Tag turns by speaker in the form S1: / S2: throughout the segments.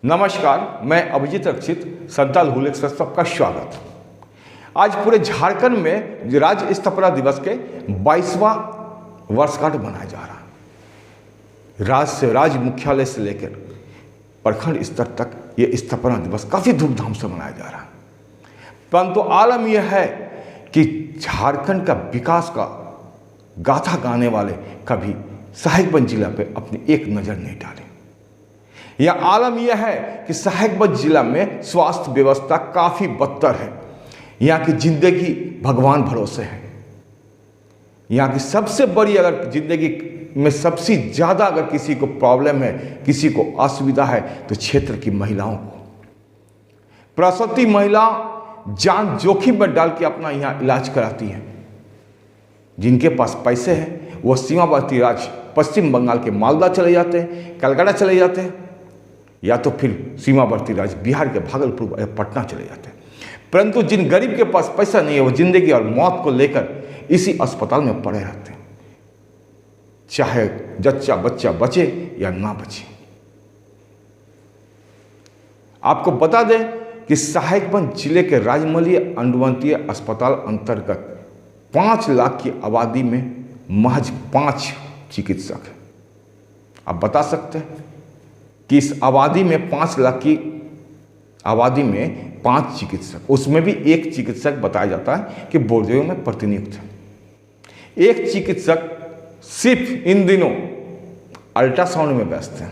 S1: नमस्कार, मैं अभिजीत रक्षित संताल हुल एक्सप्रेस सबका स्वागत। आज पूरे झारखंड में राज्य स्थापना दिवस के 22वां वर्षगांठ मनाया जा रहा है। राज्य मुख्यालय से लेकर प्रखंड स्तर तक ये स्थापना दिवस काफ़ी धूमधाम से मनाया जा रहा है। परंतु आलम यह है कि झारखंड का विकास का गाथा गाने वाले कभी साहिबगंज जिला पे अपनी एक नज़र नहीं डाले। यह आलम यह है कि साहिबगंज जिला में स्वास्थ्य व्यवस्था काफ़ी बदतर है। यहाँ की जिंदगी भगवान भरोसे है। यहाँ की सबसे बड़ी अगर जिंदगी में सबसे ज़्यादा अगर किसी को प्रॉब्लम है, किसी को असुविधा है, तो क्षेत्र की महिलाओं को। प्रसूति महिला जान जोखिम में डाल के अपना यहाँ इलाज कराती हैं। जिनके पास पैसे हैं वो सीमावर्ती राज्य पश्चिम बंगाल के मालदा चले जाते हैं, कलकत्ता चले जाते हैं, या तो फिर सीमावर्ती राज्य बिहार के भागलपुर या पटना चले जाते हैं। परंतु जिन गरीब के पास पैसा नहीं है वो जिंदगी और मौत को लेकर इसी अस्पताल में पड़े रहते हैं, चाहे जच्चा बच्चा बचे या ना बचे। आपको बता दें कि साहिबगंज जिले के राजमहलीय अनुवंतीय अस्पताल अंतर्गत 5 लाख की आबादी में महज 5 चिकित्सक हैं। आप बता सकते हैं कि इस आबादी में 5 लाख की आबादी में 5 चिकित्सक, उसमें भी एक चिकित्सक बताया जाता है कि बोर्डो में प्रतिनियुक्त है। एक चिकित्सक सिर्फ इन दिनों अल्ट्रासाउंड में व्यस्त हैं।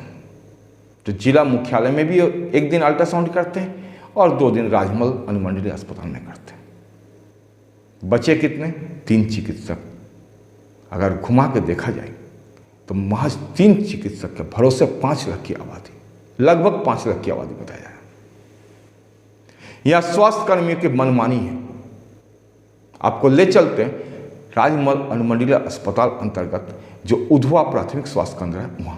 S1: तो जिला मुख्यालय में भी एक दिन अल्ट्रासाउंड करते हैं और 2 दिन राजमहल अनुमंडलीय अस्पताल में करते हैं। बचे कितने? 3 चिकित्सक। अगर घुमा के देखा जाए तो महज 3 चिकित्सक के भरोसे 5 लाख की आबादी, लगभग 5 लाख की आबादी बताया है। यह स्वास्थ्य कर्मियों की मनमानी है। आपको ले चलते हैं राजमहल अनुमंडलीय अस्पताल अंतर्गत जो उधवा प्राथमिक स्वास्थ्य केंद्र है वहां,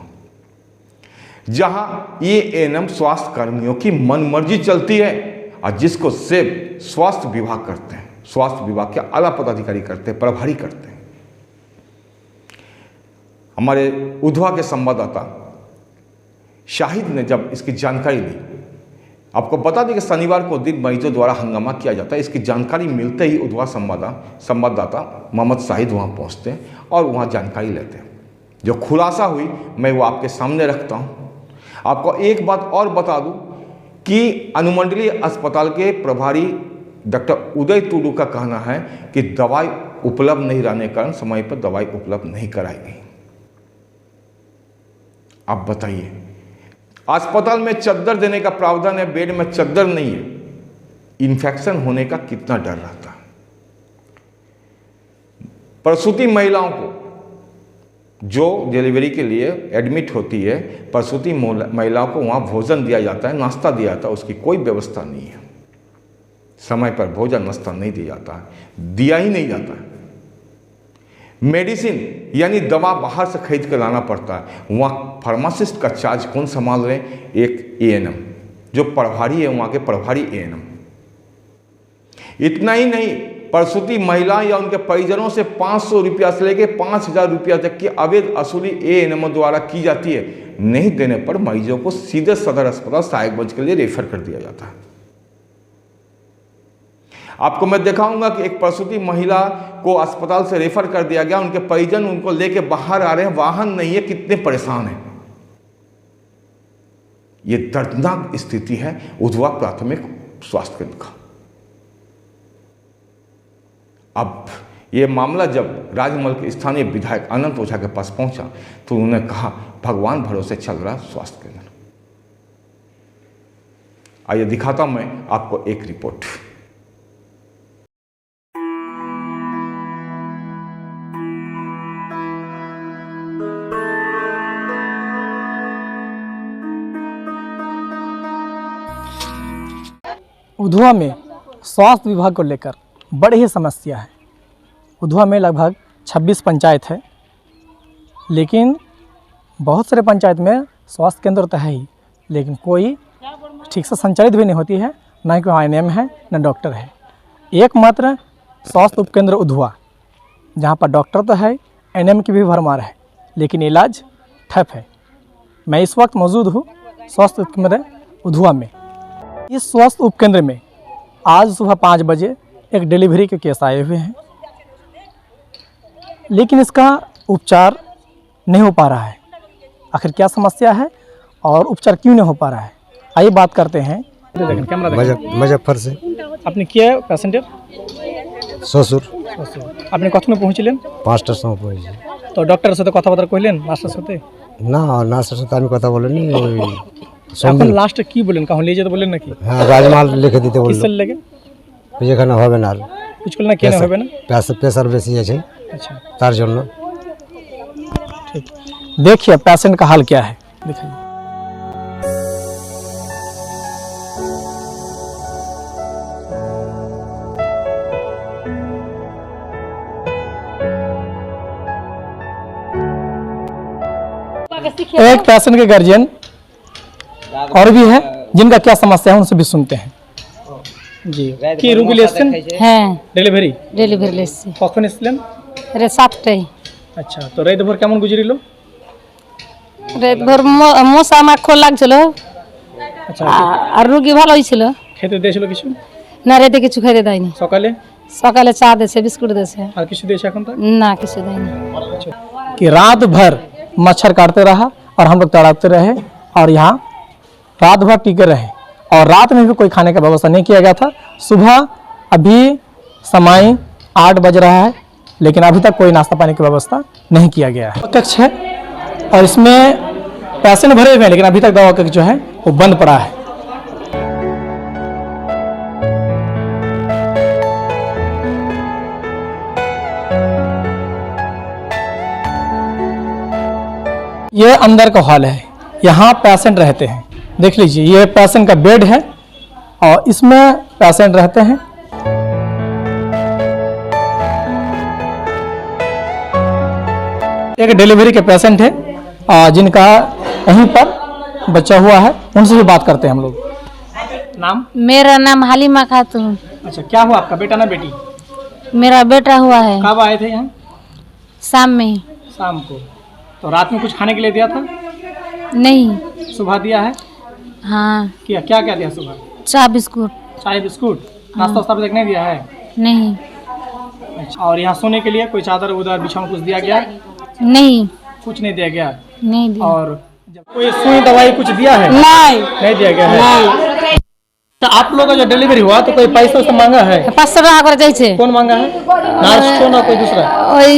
S1: जहां एएनएम स्वास्थ्य कर्मियों की मनमर्जी चलती है और जिसको सिर्फ स्वास्थ्य विभाग करते हैं, स्वास्थ्य विभाग के आला पदाधिकारी करते हैं, प्रभारी करते हैं। हमारे उधवा के संवाददाता शाहिद ने जब इसकी जानकारी ली, आपको बता दें कि शनिवार को दिन मरीजों द्वारा हंगामा किया जाता है। इसकी जानकारी मिलते ही उधवा संवाददाता मोहम्मद शाहिद वहां पहुंचते हैं और वहां जानकारी लेते हैं। जो खुलासा हुई मैं वो आपके सामने रखता हूं। आपको एक बात और बता दूं कि अनुमंडलीय अस्पताल के प्रभारी डॉक्टर उदय टुडू का कहना है कि दवाई उपलब्ध नहीं रहने के कारण समय पर दवाई उपलब्ध नहीं कराई गई। आप बताइए, अस्पताल में चद्दर देने का प्रावधान है, बेड में चद्दर नहीं है, इन्फेक्शन होने का कितना डर रहता है। प्रसूति महिलाओं को जो डिलीवरी के लिए एडमिट होती है, प्रसूति महिलाओं को वहां भोजन दिया जाता है, नाश्ता दिया जाता है, उसकी कोई व्यवस्था नहीं है। समय पर भोजन नाश्ता नहीं दिया जाता है, दिया ही नहीं जाता है। मेडिसिन यानी दवा बाहर से खरीद कर लाना पड़ता है। वहाँ फार्मासिस्ट का चार्ज कौन संभाल रहे हैं? एक एएनएम, जो प्रभारी है वहाँ के प्रभारी एएनएम। इतना ही नहीं, प्रसूति महिला या उनके परिजनों से 500 रुपया से लेकर 5000 रुपया तक की अवैध वसूली एएनएम द्वारा की जाती है। नहीं देने पर मरीजों को सीधे सदर अस्पताल साहिबगंज के लिए रेफर कर दिया जाता है। आपको मैं दिखाऊंगा कि एक प्रसूति महिला को अस्पताल से रेफर कर दिया गया, उनके परिजन उनको लेके बाहर आ रहे हैं, वाहन नहीं है, कितने परेशान हैं। ये दर्दनाक स्थिति है उधवा प्राथमिक स्वास्थ्य केंद्र का। अब ये मामला जब राजमहल के स्थानीय विधायक अनंत ओझा के पास पहुंचा तो उन्होंने कहा भगवान भरोसे चल रहा स्वास्थ्य केंद्र। आइए दिखाता हूं मैं आपको एक रिपोर्ट।
S2: उधवा में स्वास्थ्य विभाग को लेकर बड़ी ही समस्या है। उधवा में लगभग 26 पंचायत है, लेकिन बहुत सारे पंचायत में स्वास्थ्य केंद्र तो है ही, लेकिन कोई ठीक से संचालित भी नहीं होती है, ना ही कोई एएनएम है, न डॉक्टर है। एकमात्र स्वास्थ्य उपकेंद्र उधवा, जहाँ पर डॉक्टर तो है, एएनएम की भी भरमार है, लेकिन इलाज ठप है। मैं इस वक्त मौजूद हूँ स्वास्थ्य केंद्र उधवा में। इस स्वास्थ्य उपकेंद्र में आज सुबह 5 बजे एक डिलीवरी के केस आए हुए हैं, लेकिन इसका उपचार नहीं हो पा रहा है। आखिर क्या समस्या है और उपचार क्यों नहीं हो पा रहा है, आइए बात करते हैं।
S3: मुजफ्फर से
S2: আপনি কে প্যাসেঞ্জার?
S3: শ্বশুর
S2: আপনি কখন পৌঁছলেন?
S3: 5টার সময় পড়েছি।
S2: তো ডক্টরের সাথে কথাবার্তা কইলেন লাস্টের সাথে?
S3: না নার্সের সাথে আমি কথা বলিনি। ওই
S2: এখন লাস্টে কি বলেন, কখন নিয়ে যেতে বললেন নাকি?
S3: হ্যাঁ রাজমাল লিখে দিতে বললো।
S2: কিসের লেগে?
S3: যেখানে হবে না আর
S2: कुछ করলে না কেন হবে না?
S3: প্রেসার বেশি আছে
S2: अच्छा
S3: তার জন্য।
S2: ठीक, देखिए पेशेंट का हाल क्या है, दिखाइए। एक पेशेंट के गार्जियन और भी है जिनका क्या समस्या है उनसे भी सुनते हैं। জি কি রোগী এসেছেন?
S4: হ্যাঁ
S2: ডেলিভারি
S4: ডেলিভারি লেসছি
S2: কখন এসেছিলেন?
S4: রে 7টায়
S2: আচ্ছা, তো রাত ভোর কেমন গুজরিল?
S4: রাত ভোর মশা মাখো লাগছিল।
S2: আচ্ছা,
S4: আর রোগী ভালো হয়েছিল।
S2: খেতে দিয়েছিল কিছু?
S4: না রাতে কিছু খাইতে দেয়নি।
S2: সকালে
S4: সকালে চা দিয়েছে, বিস্কুট দিয়েছে।
S2: আর কিছু দিয়েছে এখন তক?
S4: না কিছু দেয়নি।
S2: कि रात भर मच्छर काटते रहा और हम लोग तड़पते रहे और यहाँ रात भर टिके रहे और रात में भी कोई खाने का व्यवस्था नहीं किया गया था। सुबह अभी समय 8 बज रहा है, लेकिन अभी तक कोई नाश्ता पानी की व्यवस्था नहीं किया गया है। कक्ष है और इसमें पेशेंट भरे हुए हैं, लेकिन अभी तक दवा कक्ष जो है वो बंद पड़ा है। ये अंदर का हॉल है, यहाँ पेशेंट रहते हैं। देख लीजिए ये पेशेंट का बेड है और इसमें पेशेंट रहते हैं। एक डिलीवरी के पेशेंट है जिनका यहीं पर बच्चा हुआ है, उनसे भी बात करते हैं हम लोग। नाम?
S4: मेरा नाम हालिमा खातून।
S2: अच्छा, क्या हुआ आपका, बेटा ना बेटी?
S4: मेरा बेटा हुआ है।
S2: कब आए थे यहाँ?
S4: शाम में।
S2: शाम को। तो रात में कुछ खाने के लिए दिया था?
S4: नहीं।
S2: सुबह दिया है?
S4: हाँ
S2: क्या क्या क्या दिया सुबह?
S4: चाय बिस्कुट।
S2: चाय बिस्कुट, नाश्ता वास्ता अभी तक नहीं दिया है?
S4: नहीं।
S2: अच्छा, और यहाँ सोने के लिए कोई चादर उधर बिछावन कुछ दिया गया?
S4: नहीं
S2: कुछ नहीं दिया गया।
S4: नहीं दिया।
S2: और जब कोई सुई दवाई कुछ दिया है? नहीं दिया गया है। तो आप लोगों का जो डिलीवरी हुआ तो कोई पैसा उससे मांगा है?
S4: 500 টাকা করে চাইছে।
S2: कौन मांगा है? नर्स को ना कोई दूसरा?
S4: ওই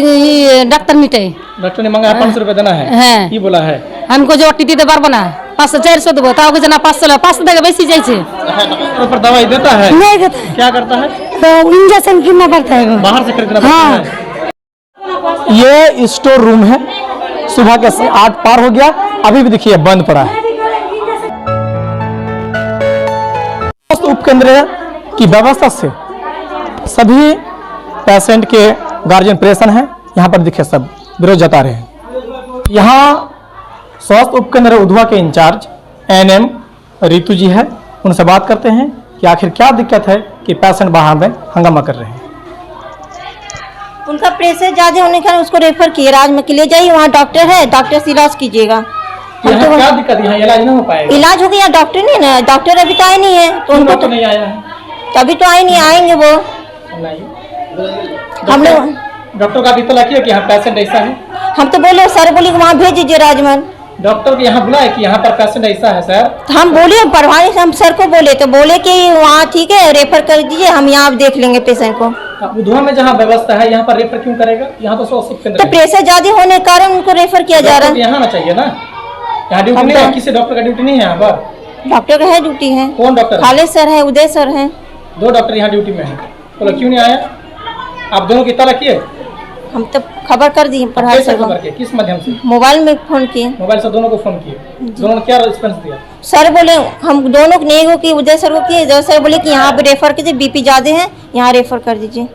S4: ডাক্তার মিটাই।
S2: डॉक्टर ने मांगा है 500 रुपये देना है।
S4: হ্যাঁ।
S2: কি बोला है?
S4: हमको जो टी দিতে পারবো না, 500 400 দেবো, তাও কিছু না 500 500 টাকা বেশি চাইছে।
S2: डॉक्टर पर दवाई देता है?
S4: नहीं देता।
S2: क्या करता है?
S4: तो इंजेक्शन कितना पड़ता है?
S2: बाहर से खरीदना पड़ता
S4: हाँ।
S2: है। ये स्टोर रूम है, सुबह के 8 पार हो गया, अभी भी देखिए बंद पड़ा है। उपकेंद्र की व्यवस्था से सभी पेशेंट के गार्जियन परेशान हैं। यहाँ पर देखिए सब विरोध जता रहे हैं। यहाँ स्वास्थ्य उपकेंद्र उधवा के इंचार्ज एनएम रितु जी है, उनसे बात करते हैं कि आखिर क्या दिक्कत है कि पेशेंट बाहर में हंगामा कर रहे हैं।
S5: उनका प्रेशर ज़्यादा होने के कारण उसको रेफर किए राज में ले जाइए, वहाँ डॉक्टर है, डॉक्टर से इलाज कीजिएगा।
S2: यहाँ क्या दिक्कत है? यहाँ इलाज नहीं हो पाएगा?
S5: इलाज हो गया, डॉक्टर नहीं ना, डॉक्टर अभी तो आए नहीं है, तो उनको तो
S2: नहीं आया है,
S5: तभी तो आए नहीं, आएंगे वो। हम लोग
S2: डॉक्टर का इत्तला किया कि यहाँ पेशेंट ऐसा है?
S5: हम तो बोले सर बोले कि वहाँ भेज दीजिए राजमन।
S2: डॉक्टर को यहाँ बुलाए कि यहाँ पर पेशेंट ऐसा है सर?
S5: तो हम बोले पढ़वाने से हम सर को बोले तो बोले कि वहाँ ठीक है रेफर कर दीजिए, हम यहाँ देख लेंगे पेशेंट को।
S2: उधवा में जहाँ व्यवस्था है यहाँ पर रेफर क्यों करेगा? यहाँ तो स्वास्थ्य केंद्र
S5: तो
S2: है।
S5: प्रेशर ज्यादा होने के कारण उनको रेफर किया जा रहा है।
S2: यहाँ आना चाहिए ना, यहाँ ड्यूटी नहीं है, किसी डॉक्टर का ड्यूटी नहीं है यहाँ पर?
S5: डॉक्टर का है ड्यूटी है।
S2: कौन डॉक्टर?
S5: खालिद सर है, उदय सर है,
S2: 2 डॉक्टर यहाँ ड्यूटी में है, बोलो क्यों नहीं आया? आप दोनों की इत्तला किए?
S5: हम तो खबर कर दिए पढ़ाई
S2: कैसे
S5: सर को,
S2: खबर किए? किस माध्यम से?
S5: मोबाइल में फोन किए,
S2: मोबाइल से दोनों को फोन किए, दोनों ने क्या रिस्पॉन्स दिया?
S5: सर बोले हम दोनों को नहीं को कि उदय सर को किए, उदय सर बोले कि यहाँ पे रेफर कीजिए, बीपी ज्यादा है, यहाँ रेफर कर दीजिए।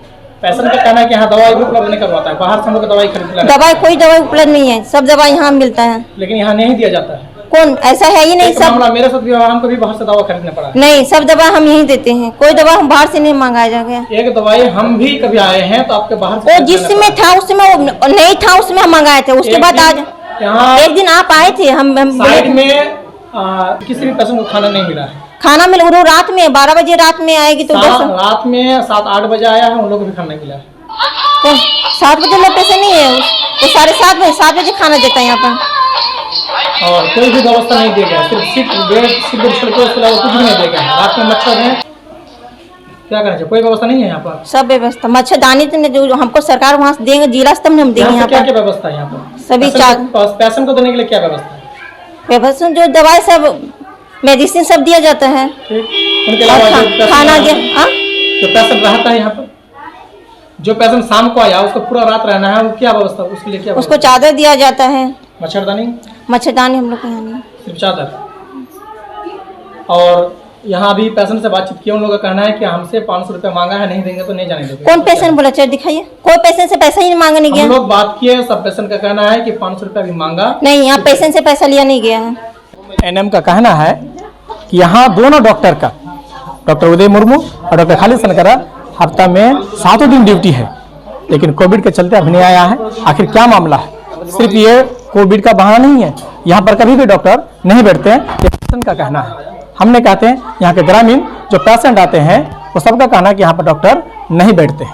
S2: पेशेंट का कहना है कि यहाँ दवाई भी उपलब्ध नहीं करवाता है, बाहर से हम लोग दवाई खरीद लाते हैं।
S5: दवाई कोई दवाई उपलब्ध नहीं है, सब दवाई यहाँ मिलता है।
S2: लेकिन यहाँ नहीं दिया जाता है।
S5: कौन ऐसा है ही नहीं,
S2: एक
S5: सब
S2: मामला मेरे साथ भी हुआ, हमको भी बाहर से दवा खरीदना पड़ा।
S5: नहीं, सब दवा हम यहीं देते हैं, कोई दवा हम बाहर से नहीं मंगाया जा गया।
S2: एक दवाई हम भी कभी आए हैं तो आपके बाहर से
S5: वो
S2: खरीदना
S5: जिसमें
S2: पड़ा।
S5: था उसमें नहीं था, उसमें हम मंगाए थे, उसके
S2: एक
S5: बाद
S2: दिन
S5: आज
S2: यहाँ
S5: एक दिन आप आए थे, हम
S2: साइड में किसी भी पेशेंट को खाना नहीं मिला है।
S5: खाना मिल वो रात में 12 बजे रात में आएगी तो
S2: रात में 7-8 बजे आया है, उन लोगों को भी खाना नहीं मिला है।
S5: तो 7 बजे लोग पैसे नहीं है, वो 7:30 बजे खाना देता है यहाँ पर।
S2: और कोई भी व्यवस्था नहीं दिया गया, सिर्फ बेड बिस्तर के उसके अलावा कुछ भी नहीं दिया गया। रात में मच्छर है, क्या करना चाहिए? कोई व्यवस्था नहीं है यहाँ पर।
S5: सब व्यवस्था मच्छरदानी तो जो हमको सरकार वहाँ से देंगे, जिला स्तर में हम देंगे। यहाँ
S2: क्या
S5: पर
S2: क्या व्यवस्था है यहाँ पर?
S5: सभी
S2: पेशेंट को देने के लिए क्या व्यवस्था है?
S5: व्यवस्था जो दवाई सब मेडिसिन सब दिया जाता है।
S2: उनके अलावा
S5: खाना
S2: जो पेशेंट रहता है यहाँ पर, जो पेशेंट शाम को आया उसको पूरा रात रहना है, वो क्या व्यवस्था उसके लिए? क्या
S5: उसको चादर दिया जाता है।
S2: मच्छरदानी
S5: हम लोग के यहाँ नहीं,
S2: सिर्फ चादर। और यहाँ भी पेशेंट से बातचीत किया, उन लोगों का कहना है कि हमसे 500 रुपया मांगा है, नहीं देंगे तो नहीं जाने देंगे।
S5: कौन पेशेंट बोला? चेक दिखाइए, कोई पेशेंट से पैसा ही मांगा नहीं गया।
S2: हम लोग बात किए, सब पेशेंट का कहना है कि 500 रुपया भी मांगा
S5: नहीं, यहाँ पेशेंट से पैसा लिया नहीं गया है।
S2: एनएम का कहना है कि यहाँ दोनों डॉक्टर का, डॉक्टर उदय मुर्मू और डॉक्टर खालिद सनकरा, हफ्ता में 7 दिन ड्यूटी है, लेकिन कोविड के चलते अभी नहीं आया है। आखिर क्या मामला है? सिर्फ ये कोविड का बहाना नहीं है, यहाँ पर कभी भी डॉक्टर नहीं बैठते हैं, ये पेशेंट का कहना है। हमने कहते हैं यहाँ के ग्रामीण जो पेशेंट आते हैं वो सबका कहना है कि यहाँ पर डॉक्टर नहीं बैठते हैं।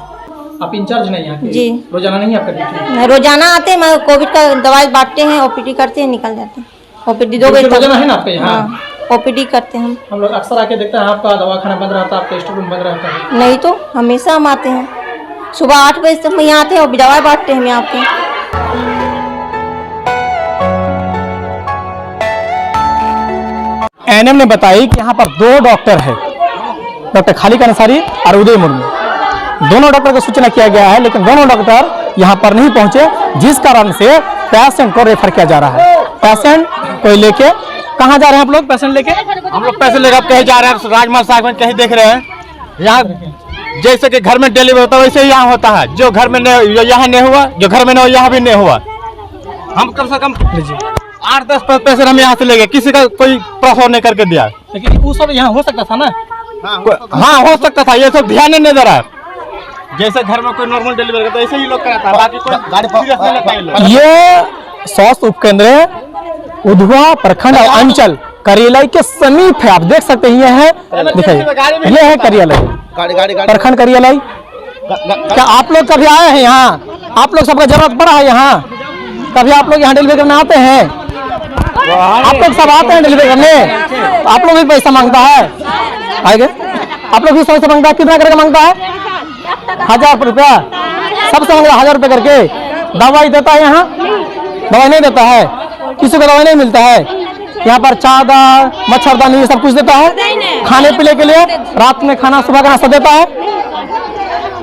S2: आप इंचार्ज नहीं यहाँ के? जी। रोजाना नहीं आपका ड्यूटी?
S5: रोजाना आते हैं, कोविड का दवाई बांटते हैं, ओपीडी करते हैं, निकल जाते हैं। ओपीडी 2 बजे
S2: रोजाना है ना आपके यहाँ?
S5: ओपीडी करते हैं
S2: हम लोग अक्सर आके देखते हैं आपका दवाखाना बंद रहता है, आपका स्टोर रूम बंद रहता है।
S5: नहीं तो हमेशा हम आते हैं, सुबह 8 बजे तक यहाँ आते हैं और दवाई बांटते हैं यहाँ पे।
S2: एनएम ने बताई कि यहाँ पर 2 डॉक्टर है, डॉक्टर खालिद अंसारी और उदय मुर्मू। दोनों डॉक्टर को सूचना किया गया है, लेकिन दोनों डॉक्टर यहाँ पर नहीं पहुंचे, जिस कारण से पेशेंट को रेफर किया जा रहा है। पेशेंट को लेके कहाँ जा रहे हैं आप लोग? पेशेंट लेके
S1: हम लोग पैसे लेकर कहीं जा रहे हैं, राजमहल साग में कहीं देख रहे हैं। यहाँ जैसे कि घर में डिलीवरी होता है वैसे ही यहाँ होता है, जो घर में यहाँ नहीं हुआ, जो घर में नहीं हुआ यहाँ भी नहीं हुआ। हम कम से कम 8-10 पैसे हम यहाँ से ले गए, किसी का कोई प्रभाव नहीं करके दिया।
S2: लेकिन वो सब यहाँ हो सकता था ना?
S1: हाँ हो सकता था, ये सब ध्यान नहीं दे रहा है। जैसे घर में कोई नॉर्मल डिलीवरी करता है ऐसे ही लोग कराता है, बाकी कोई गाड़ी सीरियस नहीं लेता है लोग।
S2: ये स्वास्थ्य उपकेंद्र उधवा प्रखंड और अंचल करियालय के समीप है। आप देख सकते हैं, ये है, दिखाइए, ये है करियालय, प्रखंड करियालय। क्या आप लोग कभी आए हैं यहाँ? आप लोग सबका जरूरत पड़ा है यहाँ? कभी आप लोग यहाँ डिलीवरी करने आते हैं? आप लोग सब आते हैं डिलीवरी करने? आप लोग भी पैसा मांगता है? आएंगे आप लोग भी पैसा मांगता है? कितना करके मांगता है? 1000 रुपया सबसे मांगता है, 1000 रुपये करके। दवाई देता है यहाँ? दवाई नहीं देता है, किसी को दवाई नहीं मिलता है। यहाँ पर चादर, मच्छरदानी सब कुछ देता है, खाने पीने के लिए रात में खाना, सुबह का नाश्ता देता है।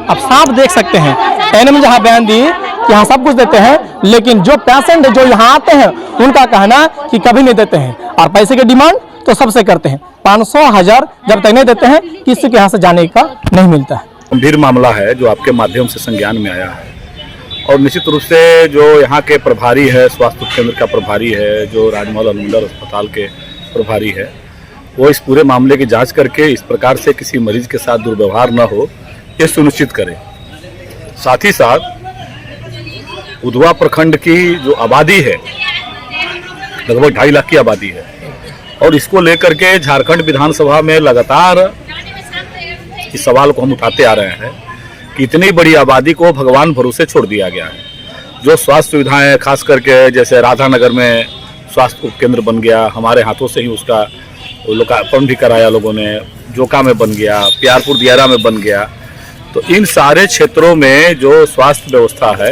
S2: अब साफ देख सकते हैं एनएम जहाँ बयान दी कि यहाँ सब कुछ देते हैं, लेकिन जो पेशेंट जो यहाँ आते हैं उनका कहना कि कभी नहीं देते हैं, और पैसे की डिमांड तो सबसे करते हैं। 500-1000 जब तक नहीं देते हैं किसी के यहाँ से जाने का नहीं मिलता है।
S6: गंभीर मामला है जो आपके माध्यम से संज्ञान में आया है, और निश्चित रूप से जो यहाँ के प्रभारी है, स्वास्थ्य केंद्र का प्रभारी है, जो राजमहल अनुमंडल अस्पताल के प्रभारी है, वो इस पूरे मामले की जांच करके इस प्रकार से किसी मरीज के साथ दुर्व्यवहार न हो ये सुनिश्चित करें। साथ ही साथ उधवा प्रखंड की जो आबादी है लगभग 2.5 लाख की आबादी है, और इसको लेकर के झारखंड विधानसभा में लगातार इस सवाल को हम उठाते आ रहे हैं कि इतनी बड़ी आबादी को भगवान भरोसे छोड़ दिया गया है। जो स्वास्थ्य सुविधाएं खास करके जैसे राधानगर में स्वास्थ्य उपकेंद्र बन गया, हमारे हाथों से ही उसका लोकार्पण भी कराया लोगों ने, जोका में बन गया, प्यारपुर दियारा में बन गया। तो इन सारे क्षेत्रों में जो स्वास्थ्य व्यवस्था है,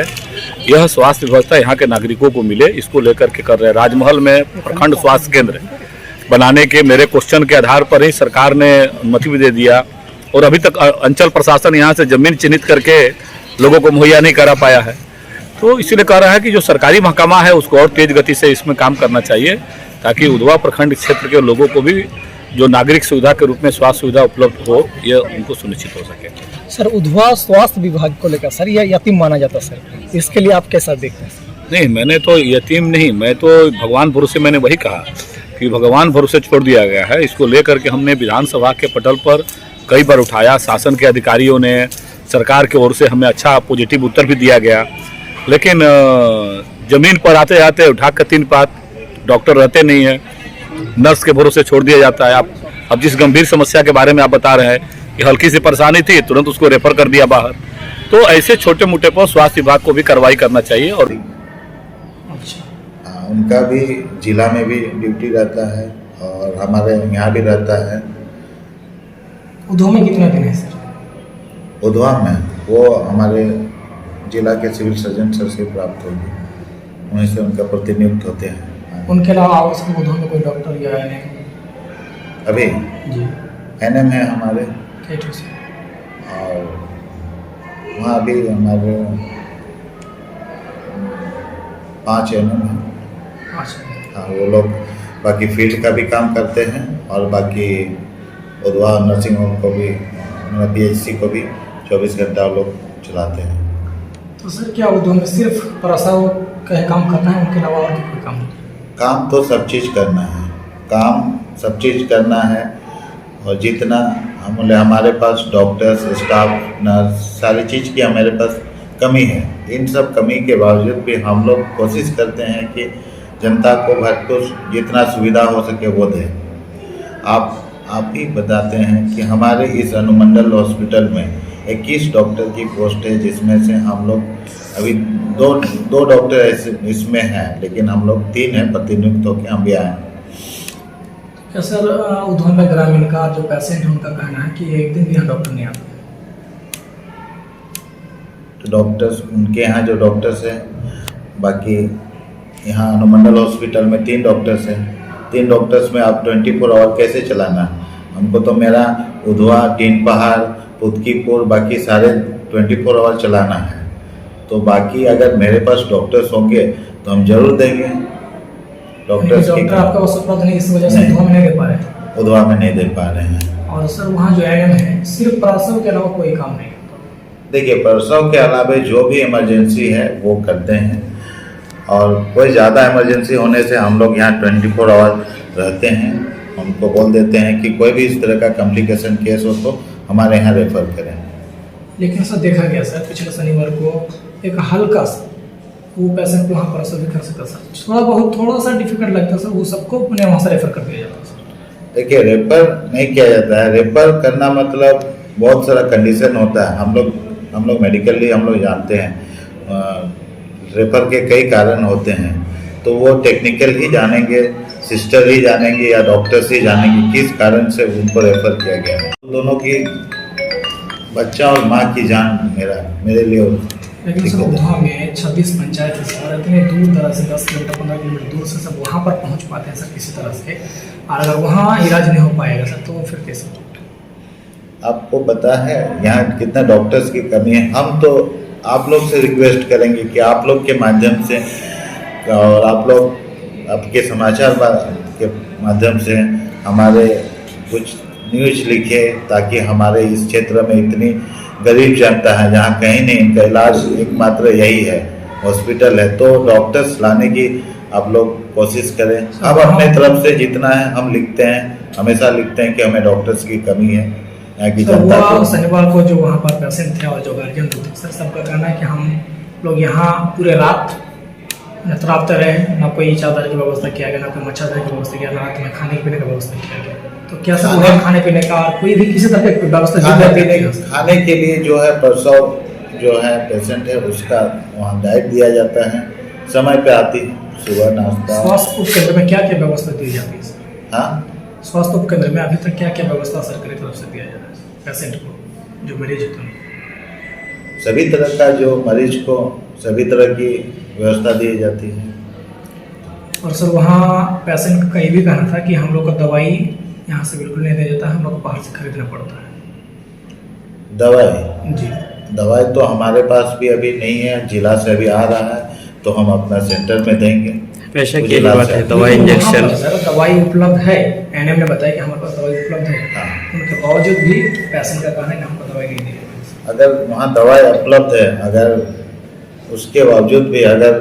S6: यह स्वास्थ्य व्यवस्था यहाँ के नागरिकों को मिले, इसको लेकर के कर रहे हैं। राजमहल में प्रखंड स्वास्थ्य केंद्र बनाने के मेरे क्वेश्चन के आधार पर ही सरकार ने अनुमति भी दे दिया, और अभी तक अंचल प्रशासन यहाँ से जमीन चिन्हित करके लोगों को मुहैया नहीं करा पाया है। तो इसीलिए कह रहा है कि जो सरकारी महकमा है उसको और तेज गति से इसमें काम करना चाहिए, ताकि उधवा प्रखंड क्षेत्र के लोगों को भी जो नागरिक सुविधा के रूप में स्वास्थ्य सुविधा उपलब्ध हो, ये उनको सुनिश्चित हो सके।
S2: सर, उधवा स्वास्थ्य विभाग को लेकर सर यह यतीम माना जाता सर, इसके लिए आप कैसा देखते हैं?
S6: नहीं, मैंने तो यतीम नहीं, मैं तो भगवान भरोसे, मैंने वही कहा कि भगवान भरोसे छोड़ दिया गया है। इसको लेकर के हमने विधानसभा के पटल पर कई बार उठाया, शासन के अधिकारियों ने, सरकार की ओर से हमें अच्छा पॉजिटिव उत्तर भी दिया गया, लेकिन जमीन पर आते आते उठा कर 3 बात डॉक्टर रहते नहीं है, नर्स के भरोसे छोड़ दिया जाता है। आप अब जिस गंभीर समस्या के बारे में आप बता रहे हैं कि हल्की सी परेशानी थी, तुरंत उसको रेफर कर दिया बाहर। तो ऐसे छोटे मोटे पर स्वास्थ्य विभाग को भी कार्रवाई करना चाहिए। और
S7: उनका भी जिला में भी ड्यूटी रहता है और हमारे यहाँ भी रहता है।
S2: उधो में कितने दिन है सर?
S7: उधवा में वो हमारे जिला के सिविल सर्जन सर से प्राप्त होगी, वहीं से उनका प्रतिनियुक्त होते हैं।
S2: उनके अलावा आवश्यक उधो में कोई डॉक्टर या एनएम?
S7: अभी
S2: जी
S7: एनएम है हमारे,
S2: ठीक से।
S7: और वहाँ भी हमारे 5 एनएम हैं। हाँ, वो लोग बाकी फील्ड का भी काम करते हैं और बाकी उधवा नर्सिंग होम को भी, PHC को भी 24 घंटा वो लोग चलाते हैं।
S2: तो सर क्या उधो में सिर्फ प्रसव का काम करना है, उनके अलावा और कोई काम नहीं?
S7: काम तो सब चीज़ करना है, काम सब चीज़ करना है। और जितना हमारे पास डॉक्टर्स, स्टाफ, नर्स, सारी चीज़ की हमारे पास कमी है। इन सब कमी के बावजूद भी हम लोग कोशिश करते हैं कि जनता को भरपूर जितना सुविधा हो सके वो दें। आप ही बताते हैं कि हमारे इस अनुमंडल हॉस्पिटल में 21 डॉक्टर की पोस्ट है, जिसमें से हम लोग अभी दो डॉक्टर इसमें हैं, लेकिन हम लोग 3 हैं प्रतिनियुक्त होकर हम भी आए हैं।
S2: क्या सर उधो में ग्रामीण का जो पेशेंट है उनका कहना है कि एक दिन भी यहाँ डॉक्टर नहीं आते?
S7: तो डॉक्टर्स उनके यहाँ जो डॉक्टर्स हैं, बाकी यहाँ अनुमंडल हॉस्पिटल में 3 डॉक्टर्स हैं। 3 डॉक्टर्स में आप 24 आवर कैसे चलाना? हमको तो मेरा उधवा, टीन पहाड़, पुतकीपुर बाकी सारे 24 आवर चलाना है। तो बाकी अगर मेरे पास डॉक्टर्स होंगे तो हम जरूर देंगे। डॉक्टर्स
S2: डॉक्टर आपका बस उपलब्ध नहीं, इस वजह से उधवा में नहीं दे पा रहे हैं?
S7: उधवा में नहीं दे पा रहे हैं।
S2: और सर वहाँ जो एनएम है सिर्फ प्रसव के अलावा कोई काम नहीं?
S7: देखिए, प्रसव के अलावा जो भी इमरजेंसी है वो करते हैं, और कोई ज़्यादा इमरजेंसी होने से हम लोग यहाँ 24 आवर रहते हैं। उनको बोल देते हैं कि कोई भी इस तरह का कॉम्प्लिकेशन केस हो तो हमारे यहाँ रेफर करें।
S2: लेकिन सर देखा गया सर पिछले शनिवार को एक हल्का सा वो पेशेंट को वहाँ प्रसव भी कर सकता सर, थोड़ा सा डिफिकल्ट लगता सर, वो सबको अपने वहाँ से रेफर कर दिया जाता सर।
S7: देखिए, रेफर नहीं किया जाता है। रेफर करना मतलब बहुत सारा कंडीशन होता है। हम लोग मेडिकली हम लोग जानते हैं रेफर के कई कारण होते हैं, तो वो टेक्निकल ही जानेंगे, सिस्टर ही जानेंगे या डॉक्टर्स ही जानेंगे किस कारण से उनको रेफर किया गया है। दोनों की, बच्चा और माँ की जान मेरे लिए।
S2: लेकिन सर उधवा में 26 पंचायत है सर, इतने दूर दराज से 10 किलोमीटर 15 किलोमीटर दूर से सब वहाँ पर पहुँच पाते हैं सर किसी तरह से, और अगर वहाँ इलाज नहीं हो पाएगा सर तो फिर कैसे? आपको
S7: पता है यहाँ कितना डॉक्टर्स की कमी है। हम तो आप लोग से रिक्वेस्ट करेंगे कि आप लोग के माध्यम से और आप लोग आपके समाचार के माध्यम से हमारे कुछ न्यूज लिखे, ताकि हमारे इस क्षेत्र में इतनी गरीब जनता है जहाँ कहीं नहीं, इनका इलाज एकमात्र यही है, हॉस्पिटल है। तो डॉक्टर्स लाने की आप लोग कोशिश करें। अब अपने तरफ से जितना है हम लिखते हैं, हमेशा लिखते हैं कि हमें डॉक्टर्स की कमी है यहाँ की जनता को।
S2: शनिवार को जो वहाँ पर पेशेंट थे और जो गार्जियन थे सर, सबका कहना है कि हम लोग यहाँ पूरे रात तड़पते रहे, ना कोई चादर की व्यवस्था किया गया, ना कोई मच्छरदानी की व्यवस्था किया, ना रात में खाने पीने का व्यवस्था किया गया। तो क्या सर वहाँ खाने पीने का और कोई भी किसी तरह की व्यवस्था
S7: खाने के लिए जो है प्रसव जो है पेशेंट है उसका वहाँ डाइट दिया जाता है, समय पे आती है, सुबह नाश्ता।
S2: स्वास्थ्य उपकेंद्र में क्या क्या व्यवस्था दी जाती है सर?
S7: हाँ,
S2: स्वास्थ्य उपकेंद्र में अभी तक क्या क्या व्यवस्था सरकारी तरफ से दिया जा रहा है पेशेंट को, जो मरीज होते हैं?
S7: सभी तरह का, जो मरीज को सभी तरह की व्यवस्था दी जाती है।
S2: और सर वहाँ पेशेंट का ये भी कहना था कि हम लोग को दवाई यहाँ से बिल्कुल नहीं दिया जाता, हम लोग को बाहर से खरीदना पड़ता है।
S7: दवाई?
S2: जी,
S7: दवाई तो हमारे पास भी अभी नहीं है, जिला से अभी आ रहा है, तो हम अपना सेंटर में देंगे।
S8: पैसे की बात है, दवाई इंजेक्शन
S2: दवाई उपलब्ध है, एनएम ने बताया कि हमारे पास दवाई उपलब्ध है।
S7: हाँ,
S2: उनके बावजूद भी पेशेंट का कहना है कि हमको दवाई नहीं दी जाती।
S7: अगर वहाँ दवाई उपलब्ध है, अगर उसके बावजूद भी अगर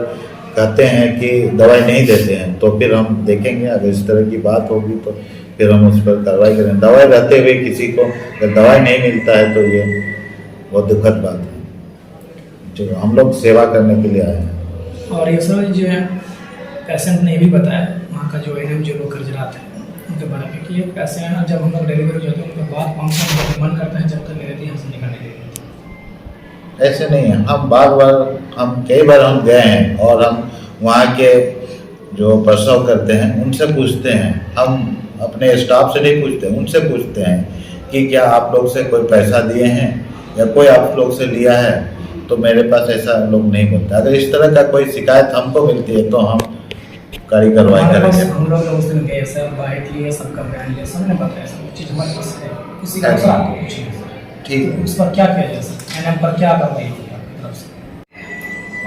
S7: कहते हैं कि दवाई नहीं देते हैं, तो फिर हम देखेंगे। अगर इस तरह की बात होगी तो फिर हम उस पर कार्रवाई करें। दवाई रहते हुए किसी को अगर दवाई नहीं मिलता है तो ये बहुत दुखद बात है, जो हम लोग सेवा करने के लिए आए हैं।
S2: और ये सर जो है पेशेंट ने भी बताया, वहाँ का जो एनएम जो लोग खर्चरात है उनके बारे में कि ये कैसे हैं, जब हम लोग डिलीवरी होते हैं उनके बाद फंक्शन मन करता है जब तक नहीं रहती है हमसे निकलने देते हैं।
S7: ऐसे नहीं है, हम बार बार हम कई बार हम गए हैं और हम वहाँ के जो प्रसव करते हैं उनसे पूछते हैं, हम अपने स्टाफ से नहीं पूछते, उनसे पूछते हैं कि क्या आप लोग से कोई पैसा दिए हैं या कोई आप लोग से लिया है, तो मेरे पास ऐसा लोग नहीं बोलते। अगर इस तरह का कोई शिकायत हमको मिलती है तो हम कड़ी कार्रवाई करेंगे।
S2: हम लोग उस दिन गए सर, बाइट लिए, सबका बयान लिया, सबने बताया सब चीज़ हमारे पास है, किसी का दूसरा आपको पूछिए
S7: ठीक है,
S2: उस पर क्या किया जाए सर, एनएम पर क्या कार्रवाई होगी आपकी तरफ से।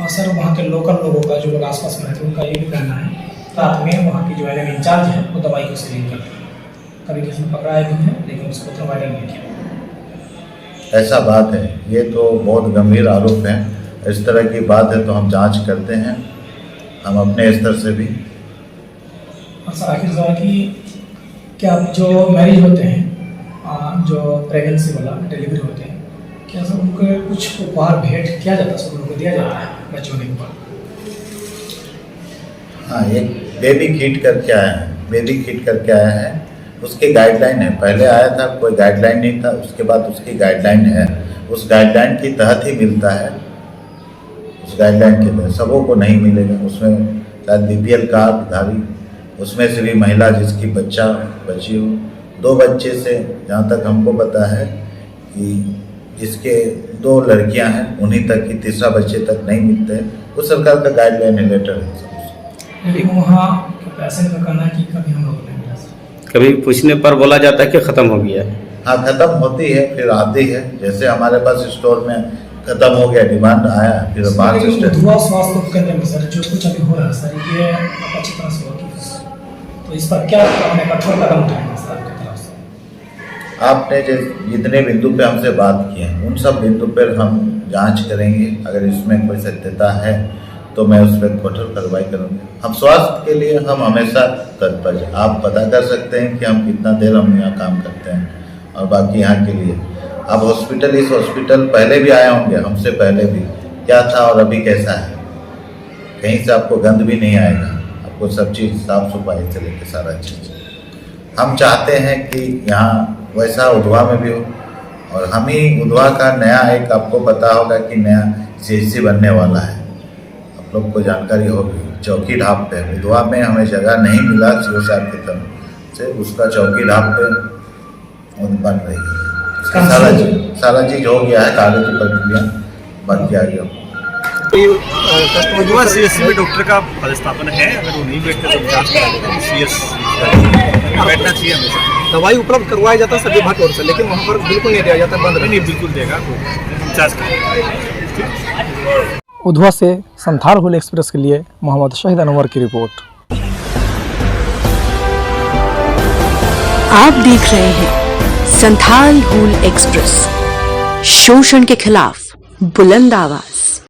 S2: और सर वहाँ के लोकल लोगों का जो लोग आसपास में रहते हैं उनका ये भी कहना है रात में वहाँ की जो एनएम इंचार्ज है वो दवाई को सील करते हैं, कभी किसी ने पकड़ाया भी है लेकिन उसको तो वायरल नहीं किया।
S7: ऐसा बात है, ये तो बहुत गंभीर आरोप है। इस तरह की बात है तो हम जांच करते हैं, हम अपने स्तर से भी।
S2: और सर आखिर सवाल कि क्या जो मैरिज होते हैं, जो प्रेगनेंसी वाला डिलीवरी होते हैं, क्या सर उनको कुछ उपहार भेंट किया जाता है, सब लोगों को दिया जाता है बच्चों ने ऊपर?
S7: हाँ, एक बेबी किट करके आया है, बेबी किट करके आया है, उसकी गाइडलाइन है। पहले आया था कोई गाइडलाइन नहीं था, उसके बाद उसकी गाइडलाइन है, उस गाइडलाइन के तहत ही मिलता है। उस गाइडलाइन के तहत सबों को नहीं मिलेगा, उसमें शायद BPL कार्ड धारी, उसमें से भी महिला जिसकी बच्ची हो, 2 बच्चे से जहाँ तक हमको पता है कि जिसके 2 लड़कियाँ हैं उन्हीं तक की, तीसरा बच्चे तक नहीं मिलते हैं। वो सरकार का गाइडलाइन है, लेटर है।
S2: लेकिन वहाँ पैसे का कहना है कि कभी हम लोग नहीं मिला सर।
S8: कभी पूछने पर बोला जाता है कि ख़त्म हो गया है।
S7: हाँ, ख़त्म होती है फिर आती है, जैसे हमारे पास स्टोर में ख़त्म हो गया, डिमांड आया, फिर बाहर से स्टोर।
S2: धुआं स्वास्थ्य केंद्र में सर जो कुछ अभी हो रहा है सर, ये अच्छी तरह से होगी, तो इस पर क्या अपने कठोर कदम उठाएंगे सर आपकी तरफ से?
S7: आपने जितने बिंदु पे हमसे बात की है उन सब बिंदु पर हम जांच करेंगे, अगर इसमें कोई सत्यता है तो मैं उस पर कठोर कार्रवाई करूँगी। हम स्वास्थ्य के लिए हम हमेशा तत्पर हैं, आप पता कर सकते हैं कि हम कितना देर हम यहाँ काम करते हैं। और बाकी यहाँ के लिए आप हॉस्पिटल, इस हॉस्पिटल पहले भी आए होंगे, हमसे पहले भी क्या था और अभी कैसा है, कहीं से आपको गंद भी नहीं आएगा, आपको सब चीज़ साफ सफाई से लेकर सारा चीज़। हम चाहते हैं कि यहाँ वैसा उधवा में भी हो, और हम ही उधवा का नया एक, आपको पता होगा कि नया CHC बनने वाला है, आप लोग को जानकारी होगी। चौकी ढाब पे उधवा में हमें जगह नहीं मिला CO साहब की तरफ से, उसका चौकी ढाब पे बन रही है, उसका सारा चीज़ हो गया है, कागज की प्रक्रिया बाकी आ गया।
S9: उधवा CHC में डॉक्टर का पदस्थापन है, अगर वो नहीं बैठते तो जांच कराएंगे, CS बैठना चाहिए हमेशा।
S2: दवाई उपलब्ध करवाया जाता है सभी विभाग की ओर से, लेकिन वहाँ पर बिल्कुल नहीं दिया जाता, बंद
S9: नहीं बिल्कुल देगा, तो जांच करेंगे।
S2: उधवा से संथाल हुल एक्सप्रेस के लिए मोहम्मद शहीद अनवर की रिपोर्ट।
S10: आप देख रहे हैं संथाल हुल एक्सप्रेस, शोषण के खिलाफ बुलंद आवाज।